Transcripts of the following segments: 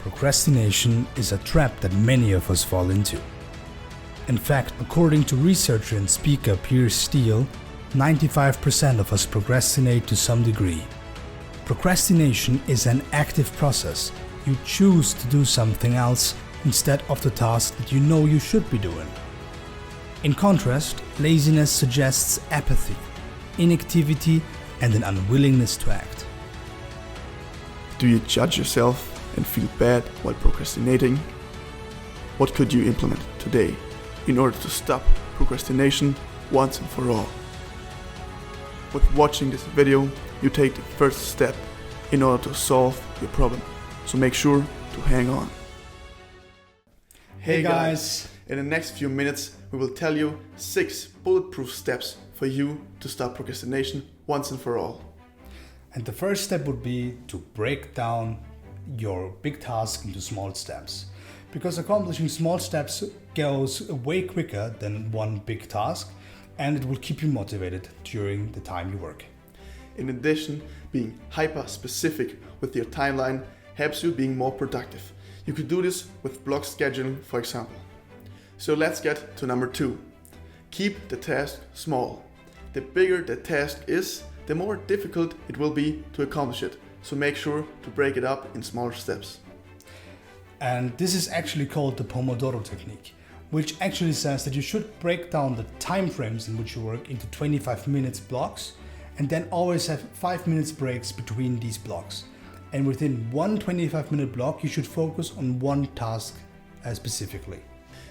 Procrastination is a trap that many of us fall into. In fact, according to researcher and speaker Piers Steele, 95% of us procrastinate to some degree. Procrastination is an active process. You choose to do something else instead of the task that you know you should be doing. In contrast, laziness suggests apathy, inactivity, and an unwillingness to act. Do you judge yourself and feel bad while procrastinating? What could you implement today in order to stop procrastination once and for all? With watching this video, you take the first step in order to solve your problem. So make sure to hang on. Hey guys! In the next few minutes, we will tell you 6 bulletproof steps for you to stop procrastination once and for all. And the first step would be to break down your big task into small steps. Because accomplishing small steps goes way quicker than one big task, and it will keep you motivated during the time you work. In addition, being hyper-specific with your timeline helps you being more productive. You could do this with block scheduling, for example. So let's get to number 2. Keep the task small. The bigger the task is, the more difficult it will be to accomplish it. So make sure to break it up in smaller steps. And this is actually called the Pomodoro technique, which actually says that you should break down the time frames in which you work into 25 minutes blocks, and then always have 5 minutes breaks between these blocks. And within one 25-minute block, you should focus on one task specifically.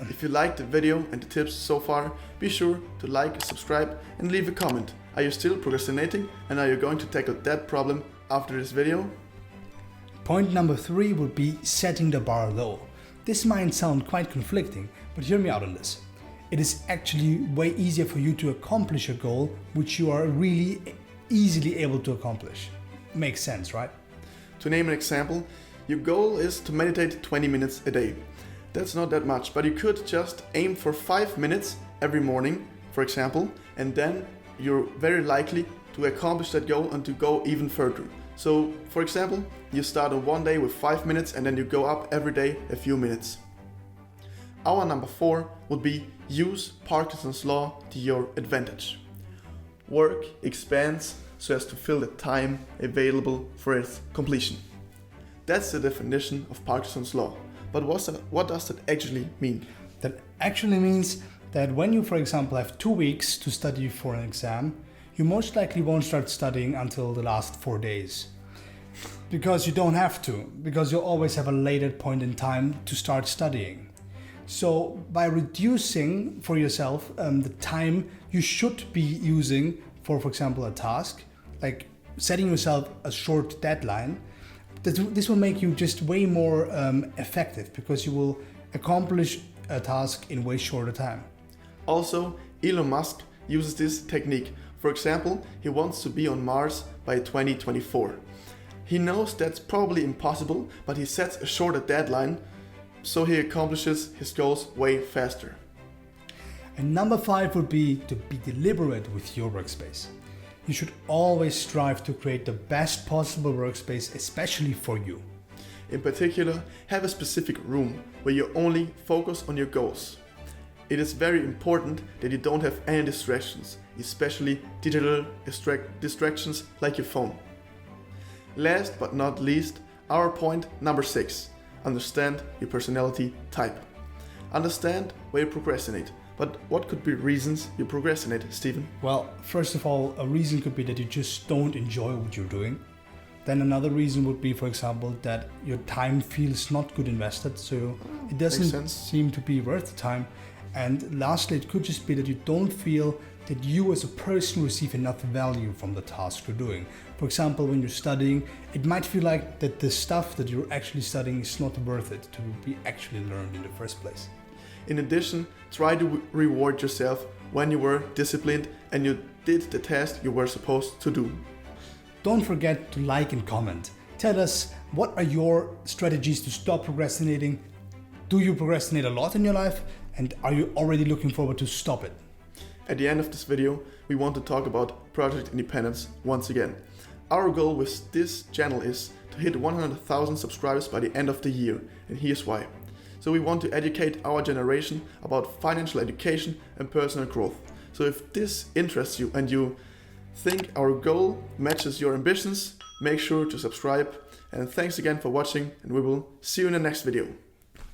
If you liked the video and the tips so far, be sure to like, subscribe, and leave a comment. Are you still procrastinating, and are you going to tackle that problem after this video? Point number 3 would be setting the bar low. This might sound quite conflicting, but hear me out on this. It is actually way easier for you to accomplish a goal which you are really easily able to accomplish. Makes sense, right? To name an example, your goal is to meditate 20 minutes a day. That's not that much, but you could just aim for 5 minutes every morning, for example, and then you're very likely to accomplish that goal and to go even further. So, for example, you start on one day with 5 minutes and then you go up every day a few minutes. Our number 4 would be use Parkinsons Law to your advantage. Work expands so as to fill the time available for its completion. That's the definition of Parkinson's Law. But what does that actually mean? That actually means that when you, for example, have 2 weeks to study for an exam, you most likely won't start studying until the last 4 days. Because you don't have to, because you'll always have a later point in time to start studying. So by reducing for yourself the time you should be using for example, a task, like setting yourself a short deadline, this will make you just way more effective because you will accomplish a task in way shorter time. Also, Elon Musk uses this technique. For example, he wants to be on Mars by 2024. He knows that's probably impossible, but he sets a shorter deadline so he accomplishes his goals way faster. And number 5 would be to be deliberate with your workspace. You should always strive to create the best possible workspace, especially for you. In particular, have a specific room where you only focus on your goals. It is very important that you don't have any distractions, especially digital distractions like your phone. Last but not least, our point number 6. Understand your personality type. Understand where you procrastinate. But what could be reasons you procrastinate, Stephen? Well, first of all, a reason could be that you just don't enjoy what you're doing. Then another reason would be, for example, that your time feels not good invested, so it doesn't seem to be worth the time. And lastly, it could just be that you don't feel that you as a person receive enough value from the task you're doing. For example, when you're studying, it might feel like that the stuff that you're actually studying is not worth it to be actually learned in the first place. In addition, try to reward yourself when you were disciplined and you did the task you were supposed to do. Don't forget to like and comment. Tell us, what are your strategies to stop procrastinating? Do you procrastinate a lot in your life? And are you already looking forward to stop it? At the end of this video, we want to talk about project independence once again. Our goal with this channel is to hit 100,000 subscribers by the end of the year, and here's why. So we want to educate our generation about financial education and personal growth. So if this interests you and you think our goal matches your ambitions, make sure to subscribe. And thanks again for watching, and we will see you in the next video.